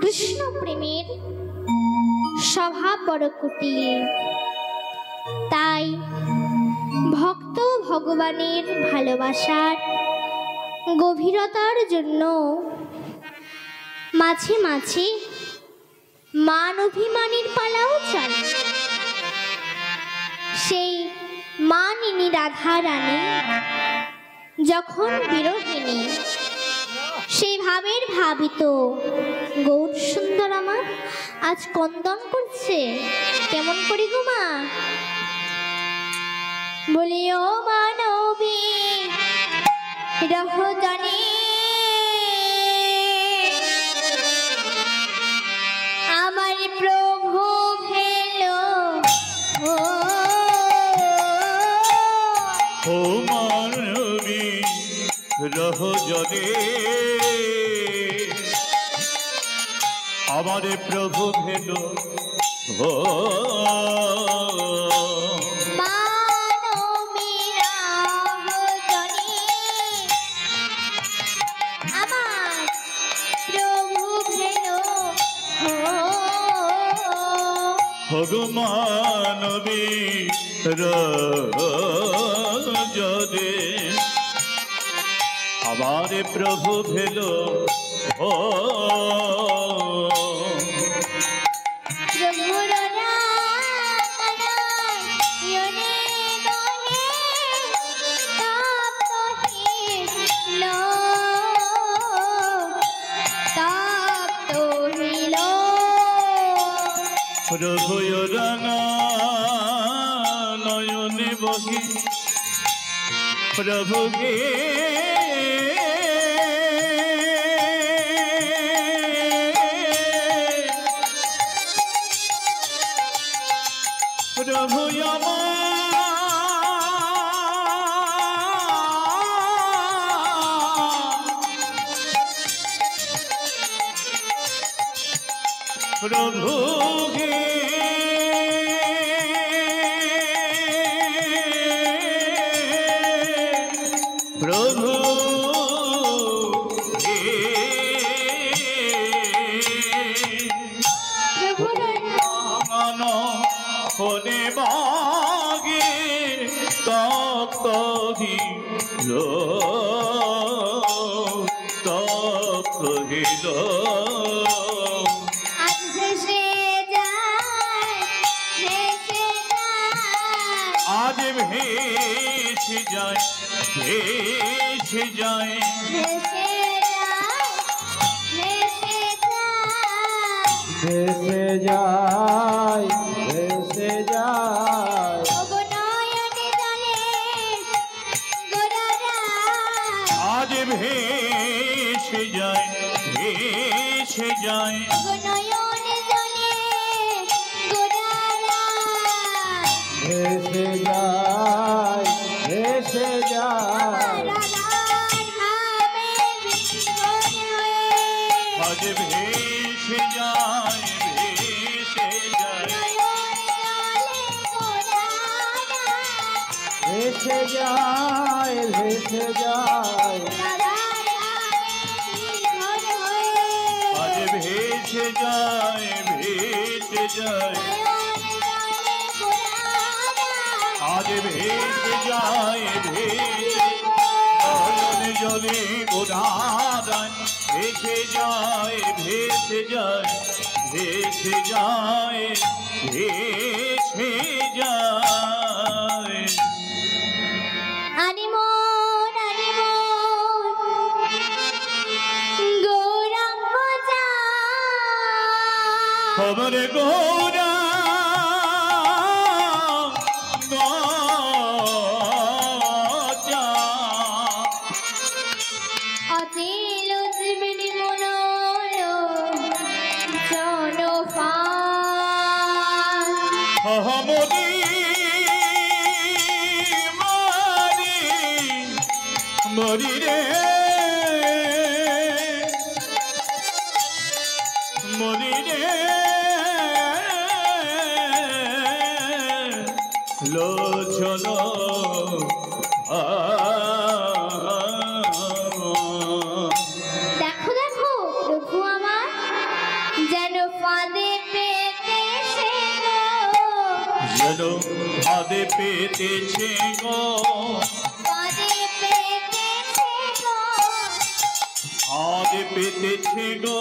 কৃষ্ণ প্রেমের স্বভাব বড় কুটিল, তাই ভক্ত ভগবানের ভালোবাসার গভীরতার জন্য মাঝে মাঝে মান অভিমানের পালাও চলে। সেই মানিনী রাধা রানী যখন বিরহিণী, সেই ভাবের ভাবিত গৌর সুন্দর আমার আজ কন্দন করছে। কেমন করি গো মা? বলি ও মানবী রহদানি আমার প্রভু ভেলো ও মানবী রহজনে আমার প্রভু ভেলো ও ভগবানবী রজনে আমার প্রভু ভেলো ও প্রভু রাঙা নয়নে বহি প্রভুকে প্রভু প্রভু প্রভু মান হনে বাগে তপ্ত হিল আজ ভেসে যায় ভেসে যায় ভেসে যায় ভেসে যায় আজ ভেসে যায় ভেসে যায় ভেসে যায় ভেসে যায় আজ ভেসে যায় ভেসে যায় ভেসে যায় ভেসে যায় আজ ভেসে যায় ভেসে যায় আজ ভেসে যায় ভেসে নয়নে জলে বোধারায় ভেসে যায় ভেসে যায় ভেসে যায় ভেসে যায় খবর গৌরা মরি মরি মরি রে মরি রে লোচন দেখো দেখো প্রভু আমার ফাঁদে পেতেছে গো, যেন ফাঁদে পেতেছে গো, ফাঁদে পেতেছে গো, ফাঁদে পেতেছে গো,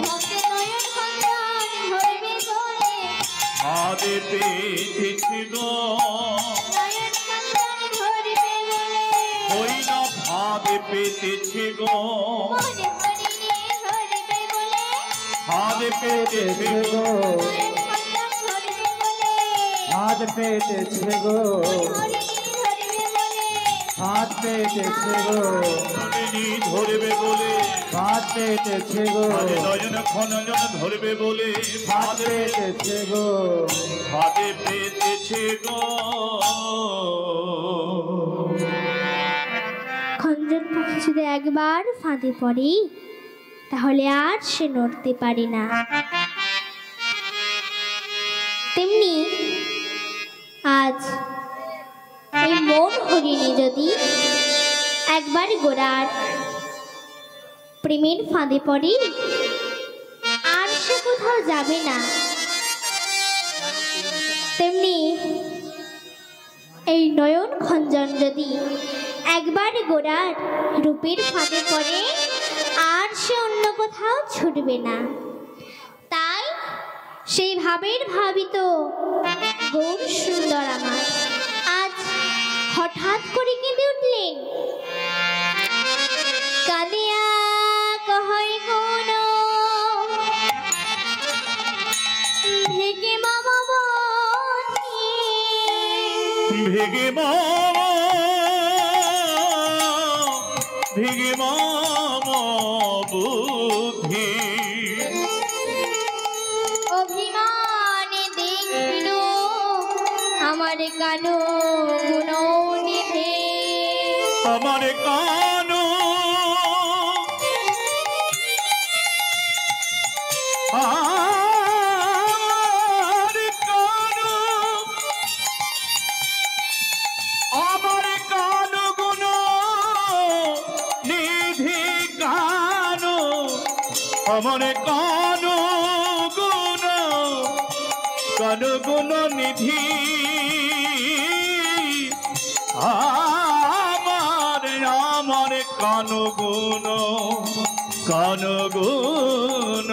ভক্তের নয়ন খঞ্জন ধরবে বলে, ফাঁদে পেতেছে গো, নয়ন খঞ্জন ধরবে বলে, ওই না ফাঁদে পেতেছে গো, মনে করিলে ধরবে বলে, ফাঁদে পেতেছে গো, নয়ন খঞ্জন ধরবে বলে, হাত পেতেছে গো, ধরবে বলে, হাত পেতেছে গো, নলিনী ধরবে বলে, হাত পেতেছে গো, ফাঁদে নয়ন খনজন ধরবে বলে, হাত ফাঁদে পেতেছে গো, ফাঁদে পেতেছে গো। খঞ্জন পাখি যদি একবার ফাঁদে পড়ে তাহলে আর সে নড়তে পারে না। তেমনি আজ এই মন হরিণী যদি একবার গোরার প্রেমের ফাঁদে পড়ে আর সে কোথাও যাবে না। তেমনি এই নয়ন খঞ্জন যদি একবার গোরার রূপের ফাঁদে পড়ে আর সে অন্য কোথাও ছুটবে না। তাই সেই ভাবের ভাবিত গৌর সুন্দর আমার আজ হঠাৎ করে কেঁদে উঠলেন। কাঁদিয়া কহয় কোন ভেগে মামা বনে, ভেগে মামা, ভেগে মামা বুদ্ধি, অভিমানে দেখিল আমার কানো গুণ নিধে, আমার কানো, আমার কানো, আমার কানো গুণ নিধি কানো, আমার কানো গুণ, কানো গুণ নিধি, আমার আমার কানো গুণ, কানো গুণ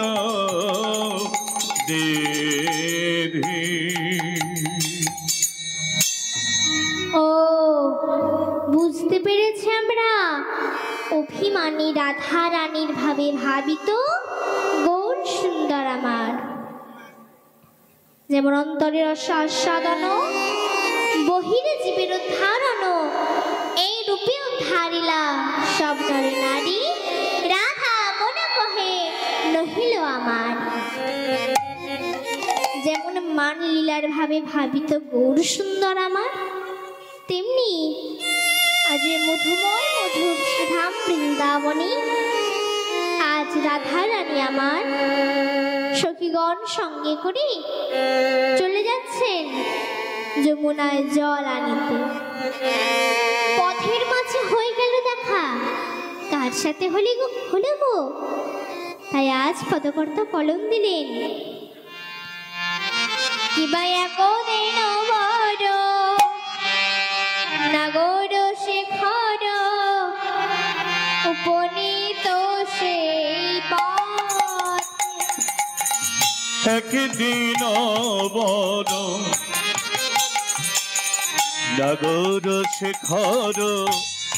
দেধি। ও বুঝতে পেরেছি আমরা, অভিমানী রাধা রানীর ভাবে ভাবিত গৌর সুন্দর আমার, যেমন অন্তরের আস্বাদন বহির জীবের ধারণ, এই রূপে ধারিলা সব নরে নারী, রাধা মনে কহে নহিল আমার। যেমন মান লীলার ভাবে ভাবিত গৌর সুন্দর আমার, তেমনি আজ এই মধুময় মধুর সুধাম বৃন্দাবনে আজ রাধা রানী আমার সখীগণ সঙ্গে করে চলে যাচ্ছেন যমুনায় জল আনিতে। পথের মাঝে হয়ে গেল দেখা, কার সাথে হলো গো? তাই আজ পদকর্তা কলম দিলেন, কিবা একদিন বড় নাগর শেখর উপনীত সেই পথ, একদিন বড় নাগর শেখর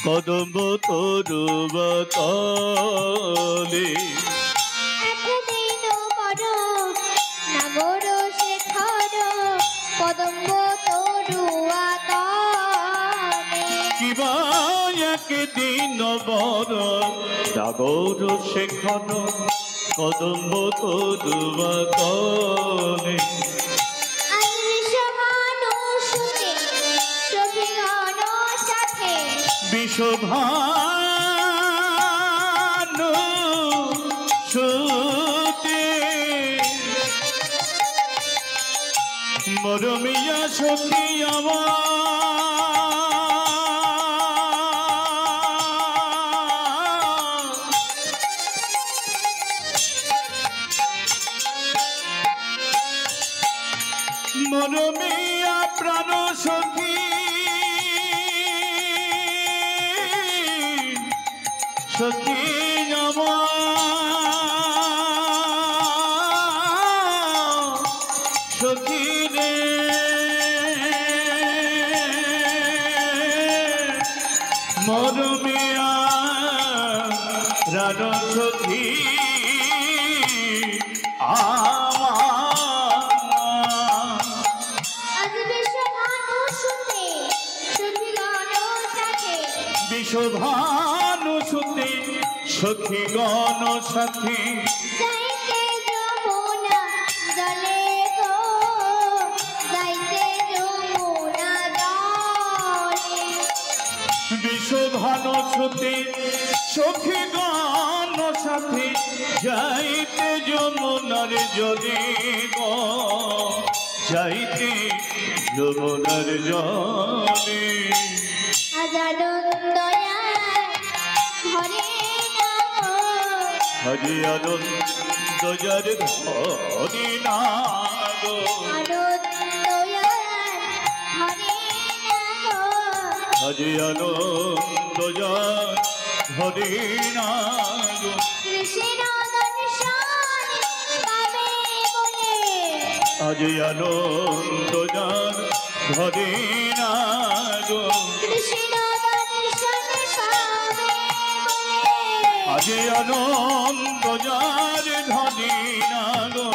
কদম্ব তরুবতলে, একদিন বড় নাগর শেখর কদম্ব তরুয়া তলে, কিবা একদিন বড় নাগর শেখর কদম্ব তরুবতলে, বিশ্বভানু সুতে মরমিয়া সখী আমার, মরমিয়া প্রাণ সখী সখী আমার সখী রে মরমিয়া প্রাণ সখী বিশ্বভানু সুতে সখী গণ সাথী যাইতে যমুনা জলে গো যাইতে যমুনা জলে বিশ্বভানু সুতে সখী গণ সাথী যাইতে যমুনার জলে গো যাইতে যমুনার জলে হরি আনন্দ যার ধরি না গো হরি আনন্দ যার ধরি না গো হরি আনন্দ যার ধরি না গো আজে আনন্দ যার ধরি না গো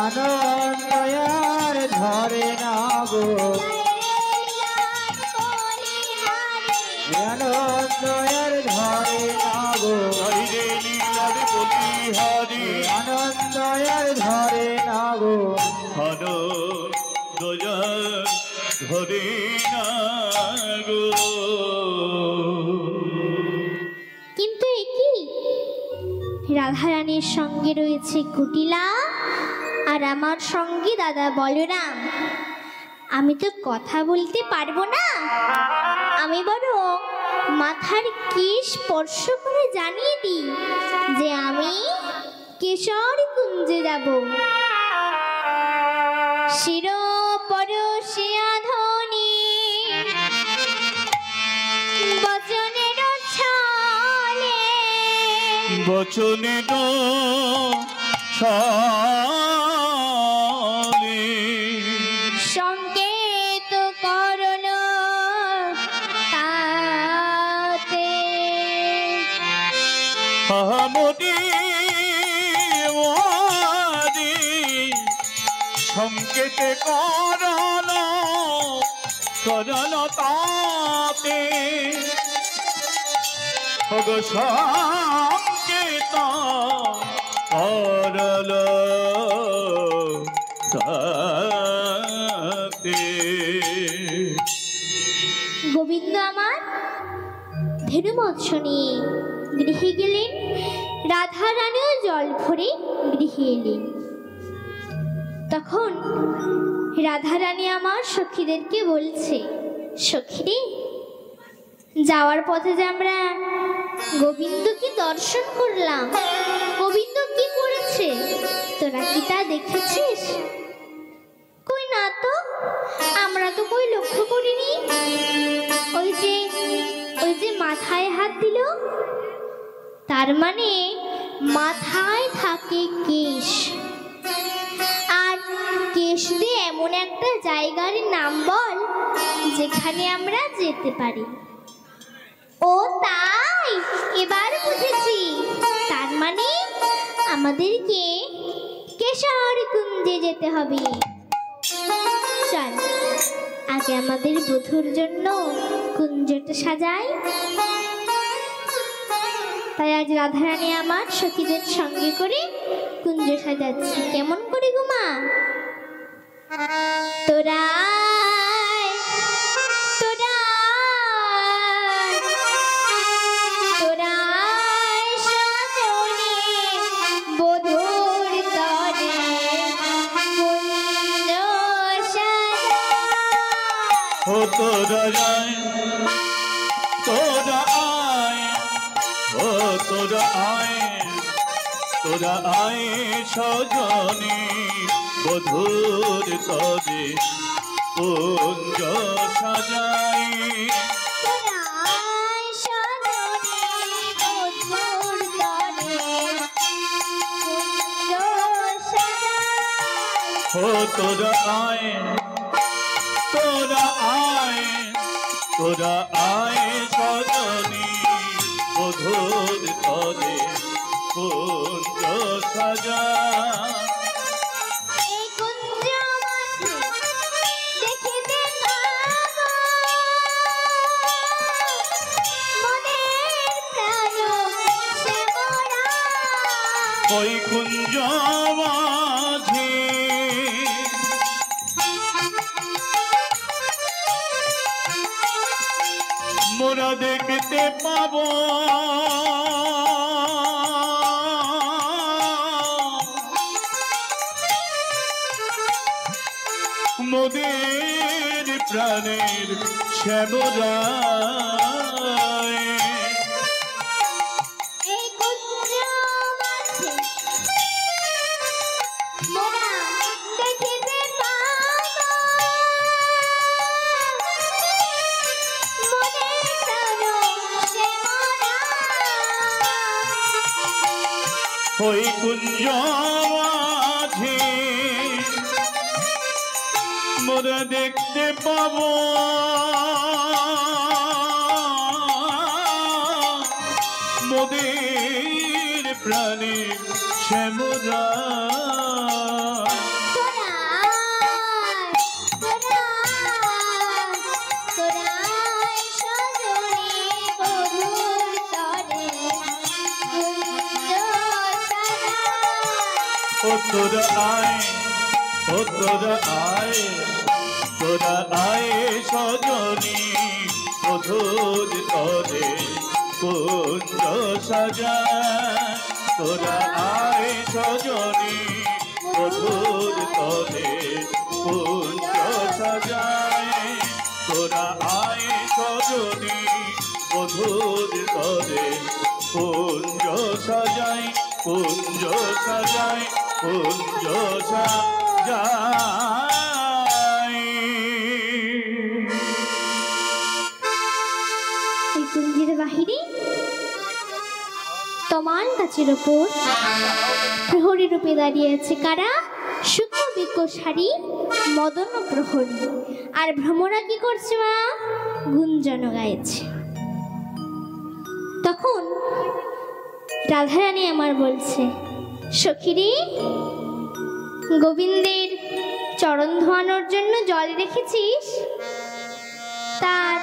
আনন্দয়ার ধরে না গো আনন্দয়ার ধরে না গো হরি রে লীলার বলি হরি আনন্দয়ার ধরে না গো আনন্দ যার ধরি না গো। কিন্তু একই রাধারানীর সঙ্গে রয়েছে কুটিলা আর আমার সঙ্গে দাদা বলরাম। আমি তো কথা বলতে পারবো না, আমি বরং মাথার কেশ স্পর্শ করে জানিয়ে দিই যে আমি কেশর কুঞ্জে যাব। শির পরশিয়া ধ্বনি বচনের ছলে বচনের ছলে সংকেত করল তাতে হামদি ওয়াদি সংকেত করল করল তাতে ভগ সংকেত করল তাতে। গোবিন্দ আমার ধেনু মৎস্য নিয়ে গৃহে গেলেন, রাধা রানীও জল ভরে গৃহে এলেন। তখন রাধা রানী আমার সখীদেরকে বলছে, সখীরে যাওয়ার পথে যে আমরা গোবিন্দকে দর্শন করলাম, গোবিন্দ কি করেছে তোরা কি তা দেখেছিস? কই না তো, আমরা তো কই লক্ষ্য করিনি। ওই যে মাথায় হাত দিল, তার মানে মাথায় থাকে কেশ, আর কেশ দিয়ে এমন একটা জায়গার নাম বল যেখানে আমরা যেতে পারি। ও তাই, এবার বুঝেছি, তার মানে আমাদেরকে কেশর কুঞ্জে যেতে হবে। চল আগে আমাদের বধূর জন্য কুঞ্জটা সাজাই। তাই আজ রাধারানী আমার সখীদের সঙ্গে করে কুঞ্জ সাজাচ্ছি। কেমন করে গো মা? তোরা তোরা যায় তোরা আয়, ও তোরা আয় তোরা আয় সজনী বধুর তরে কুঞ্জ সাজাই ও তোরা আয় তোরা আয় তোরা আয় সজনী বধুর তরে কুঞ্জ সাজা ওই কুঞ্জ মাঝে মোরা দেখতে পাবো মোদের প্রাণের শ্যামরায় ওই কুঞ্জ মাঝে মোরা দেখতে পাবো মোদের প্রাণে শ্যামরা ও তোরা আয় ও তোরা আয় তোরা আয় সজনী মধুর তরে কুঞ্জ সাজা তোরা আয় সজনী মধুর তরে কুঞ্জ সাজায় তোরা আয় সজনী মধুর তরে কুঞ্জ সাজায় কুঞ্জ সাজায় কুঞ্জ সাজায় এই কুঞ্জের বাহিরে তমাল গাছের ওপর প্রহরী রূপে দাঁড়িয়ে আছে কারা? শুকনো বিজ্ঞ শাড়ি মদন প্রহরী। আর ভ্রমরা কি করছে মা? গুঞ্জন গাইছে। তখন রাধারানী আমার বলছে, সখীরে গোবিন্দের চরণ ধোয়ানোর জন্য জল রেখেছিস, তার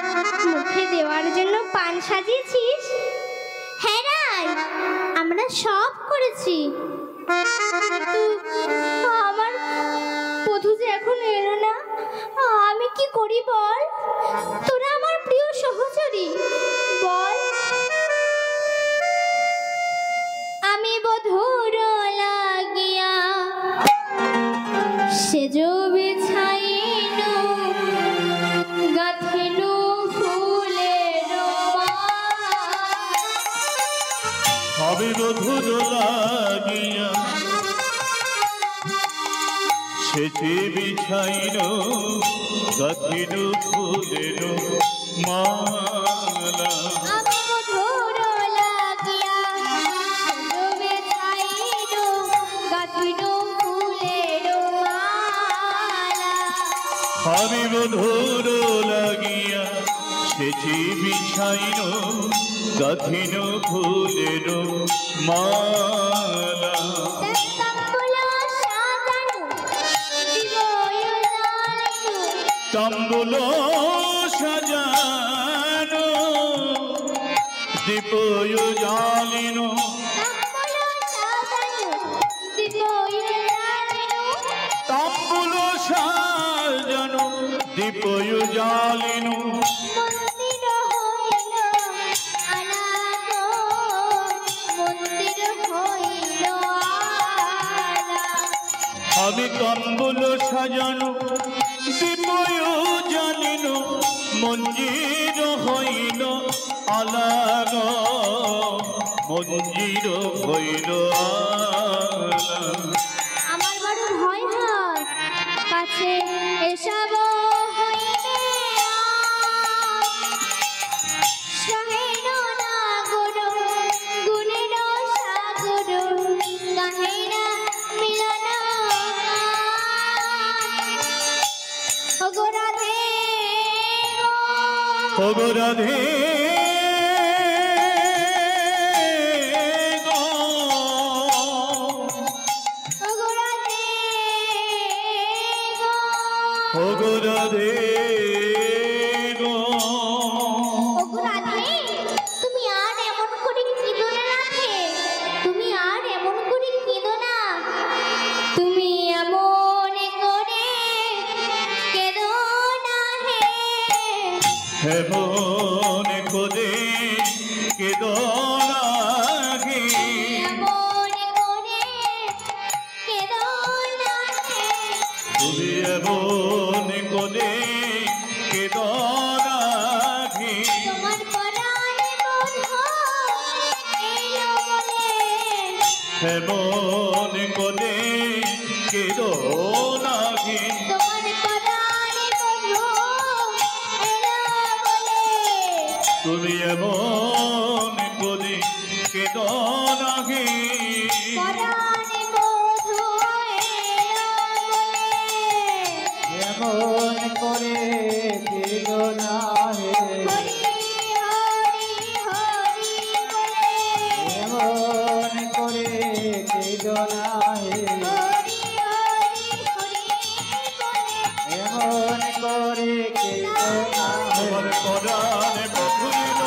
মুখে দেওয়ার জন্য পান সাজিয়েছিস? হ্যাঁ রাই, আমরা সব করেছি। আমার বধূ যে এখন এলো না, আমি কি করি বল? তোরা আমার প্রিয় সহচরী, বল। আমি বধূর লাগিয়া সেজ বিছাইল গাথিল ফুলের হবে বধুর লাগিয়া সেজে বিছাইল গাথিল ফুলের মালা। আমি বধূর লাগিয়া সেজ বিছাইল গাথিল ফুলের মালা। আমি বধুর লাগিয়া সেজে বিছাইল গাথিল ফুলের মালা। তাম্বুল সাজানো দীপ জ্বালিনো, তাম্বুল সাজানো দীপ জ্বালিনো। আমি তাম্বুল সাজানো দীপ জ্বালিনো, মঞ্জির হইল আলাগ মঞ্জির হইল আমার বড় ভয় হয় কাছে এসব হইলে সহেন না গুরু গুণের সাগর কাহেরা মিলন রাধে রাধে রাধে গো রাধে তুমি আর এমন করে কেঁদো না রাধে তুমি আর এমন করে কেঁদো না তুমি এমন করে কেঁদো না হে হেমন কোদে কেদো নাহি এমন করে কেঁদো না হে তুমি এমন কোদে কেদো নাহি তোমার পরাণে বন্ধু এলো বলে হেমন কোদে কেদো নাহি তোমার পরাণে বন্ধু এলো বলে তুমি এমন কোদে কেদো নাহি পরাণে বন্ধু এলো বলে এমন করে কেঁদো না হে হরি হরি হরি বলে এমন করে কেঁদো না হে হরি হরি হরি বলে এমন করে কেঁদো না হে তোমার পরাণে বধুইল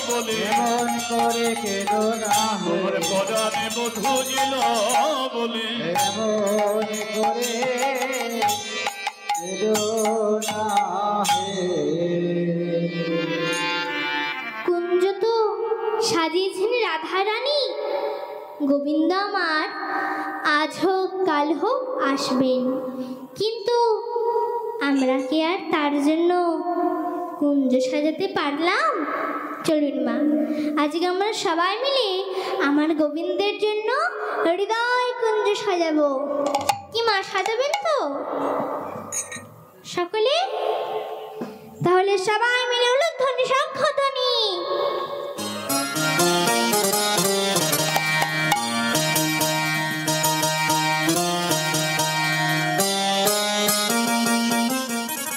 বলে এমন করে কেঁদো না হে তোমার পরাণে বধুইল বলে এমন করে কেঁদো না হে কুঞ্জ তো সাজিয়েছেন রাধা রানী গোবিন্দ আমার আজ হোক কাল হোক আসবেন কিন্তু আমরা কি আর তার জন্য কুঞ্জ সাজাতে পারলাম চলুন মা আজকে আমরা সবাই মিলে আমার গোবিন্দের জন্য হৃদয় কুঞ্জ সাজাবো কি মা সাজাবেন তো সকলে তাহলে সবাই মিলে উলুধ্বনি শঙ্খধ্বনি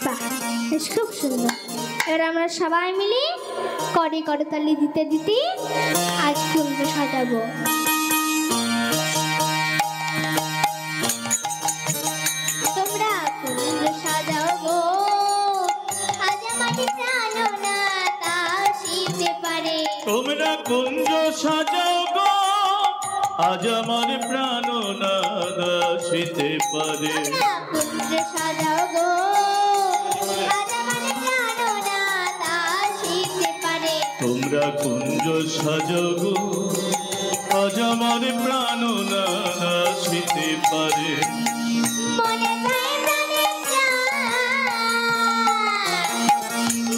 বাহ বেশ খুব সুন্দর এবার আমরা সবাই মিলে করে করতালি দিতে দিতে আজ কুঞ্জ সাজাবো তোমরা কুঞ্জ সাজাও গো আজ আমাদের প্রাণনাথ আসিতে পারে তোমরা কুঞ্জ সাজাও গো আজ আমার প্রাণনাথ আসিতে পারে তোমরা কুঞ্জ সাজাও গো আজ আমাদের প্রাণনাথ আসিতে পারে তোমরা কুঞ্জ সাজাও গো আজ আমার প্রাণনাথ আসিতে পারে মনে যায় প্রাণের প্রাণ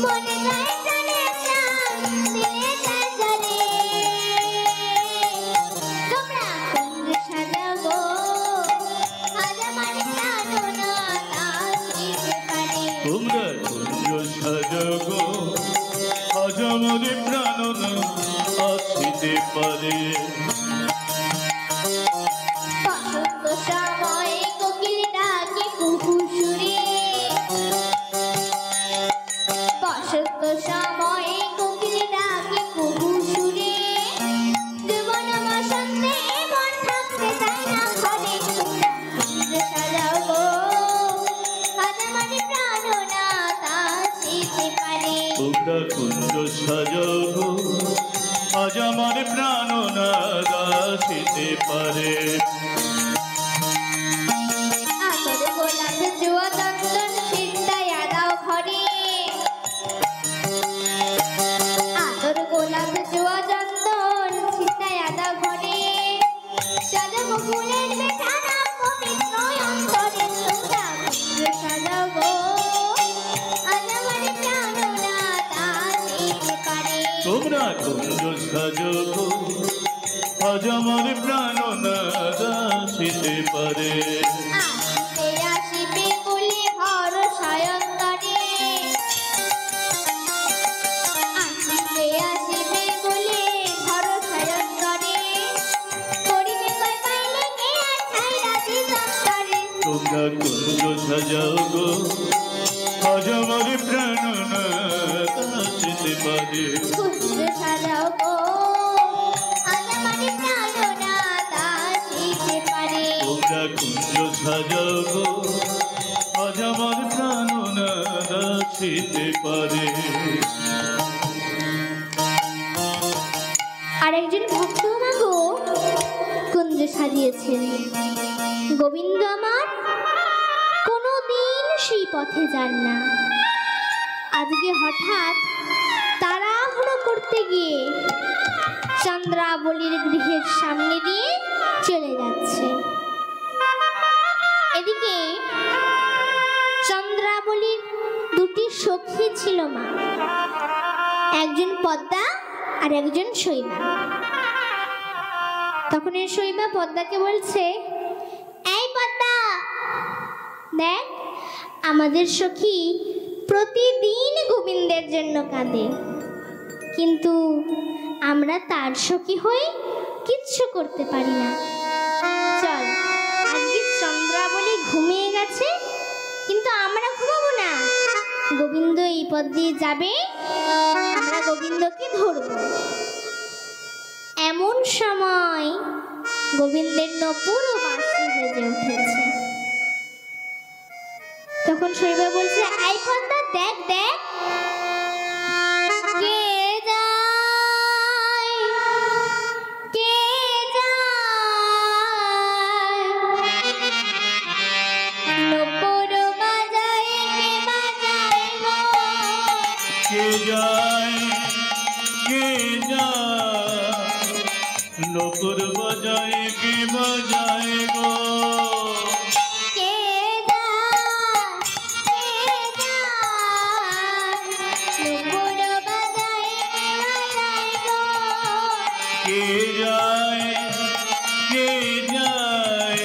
মনে যায় প্রাণের প্রাণ দিলে যায় জলে তোমরা কুঞ্জ সাজাও গো আজ আমার প্রাণনাথ আসিতে পারে তোমরা কুঞ্জ সাজাও গো আজ আমার প্রাণনাথ আসিতে পারে বসন্ত সময়ে কোকিল ডাকে কুহু সুরে বসন্ত সময়ে কোকিল ডাকে কুহু সুরে জীবন বসন্তে মন থাকতে চায় না ঘরে তোমরা কুঞ্জ সাজাও গো আজ আমার প্রাণনাথ আসিতে পারে তোমরা কুঞ্জ সাজাও গো আজ আমার প্রাণনাথ আসিতে পারে আতর গোলাপ জুয়া চন্দন ছিটাইয়া দাও ঘরে আতর গোলাপ জুয়া চন্দন ছিটাইয়া দাও ঘরে সাজাবো ফুলের বেঠানা পবিত্র অন্তরে তোমরা কুঞ্জ সাজাও গো আজ আমার প্রাণনাথ আসিতে পারে তোমরা কুঞ্জ সাজাও গো আজ আমার প্রাণ নাদ আসিতে পারে। আসিবে আসিবে বলে ভরসায় অন্তরে, আসিবে আসিবে বলে ভরসায় অন্তরে, করিবে কই পাইলে কে আর ছাইরা দিশান্তরে। তোমরা কুঞ্জ সাজাও গো, আজ আমার প্রাণ নাদ আসিতে পারে। কুঞ্জ সাজাও গো, আজ আমার প্রাণনাদ আসিতে পারে। তোমরা কুঞ্জ সাজাও গো, আজ আমার প্রাণ নাদ আসিতে পারে। আর একজন ভক্ত মাগো কুঞ্জ সাজিয়েছেন। গোবিন্দ আমার কোনোদিন সেই পথে যান না, আজকে হঠাৎ তাড়াহুড়ো করতে গিয়ে চন্দ্রাবলীর গৃহের সামনে দিয়ে চলে যাচ্ছে। এদিকে চন্দ্রাবলীর দুটি সখী ছিল মা, একজন পদ্মা আর একজন শৈবা। তখন এই শৈবা পদ্মাকে বলছে, এই পদ্মা, দেখ আমাদের সখী প্রতিদিন গোবিন্দের জন্য কাঁদে, কিন্তু আমরা তার সখী হয়ে কিচ্ছু করতে পারি না। চল, আজকে চন্দ্রাবলী ঘুমিয়ে গেছে, কিন্তু আমরা ঘুমাবো না। গোবিন্দ এই পথ দিয়ে যাবে, আমরা গোবিন্দকে ধরব। এমন সময় গোবিন্দের নপুর ও বাঁশি বেজে উঠেছে। তখন শৈবা বলছে, এই পদ্মা, দেখ দেখ কে যায়, কে যায়, নপুর বাজায় কে বাজায় গো। কে যায়, কে যায়, নকুর বাজায় কে বাজায় গো। কে যায়, কে যায়, নপুর বাজায় কে বাজায় গো। কে যায়, কে যায়,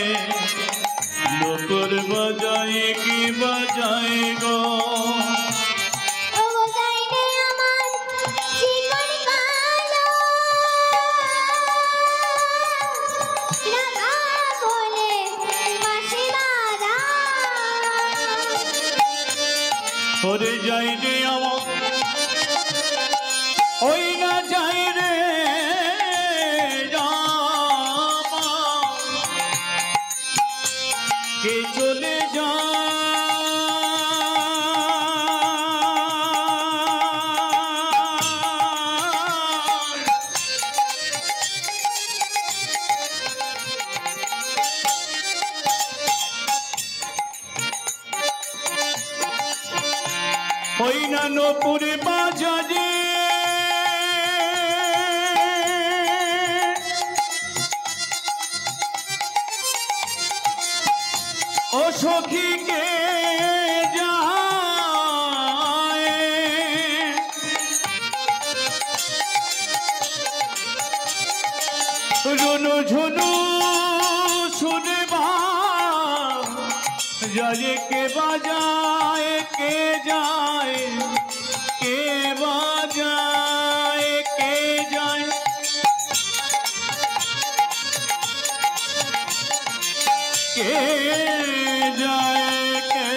নকুর বাজায় কে বাজায় গো। ও যাইনে আমার জীবন কালো, রাধা বলে বাঁশি বাজায়। ওরে যাই রে আমার, ওই না যাই রে রামা, কে চলে ওই না নপুরে বাজারে, ও সখীকে যায়, রুনু ঝুনু শুনে যায়, কে বাজায়, কে যায়, কে বাজায়, কে যায়, কে যায়, কে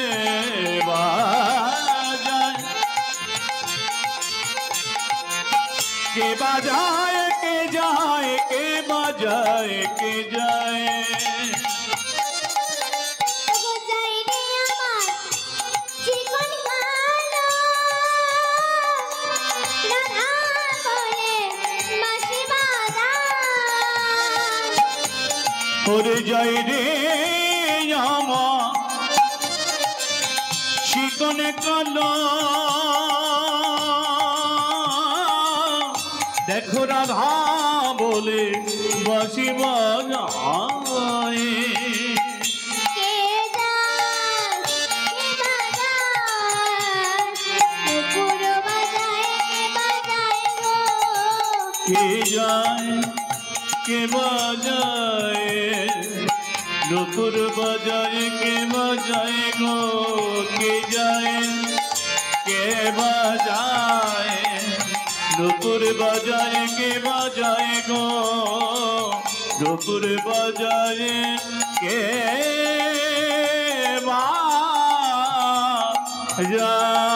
বাজায়, কে বাজায়, কে যায়, কে বাজায়, কে যায়। ও যাইনে আমার জীবন কালো, রাধা বলে বাঁশি বাজায়। ওরে যাই রে আমার শিকনে কালো, দেখো রাধা বলে বাঁশি বাজায়। কে যায়, কে বাজায়, নপুর বাজায় কে বাজায় গো। কে যায়, কে বাজায় নুপুর বাজায় কে বাজায় গো কে যায় কে বাজায় নুপুর বাজায় কে বাজায় গো নুপুর বাজায় কে বাজায়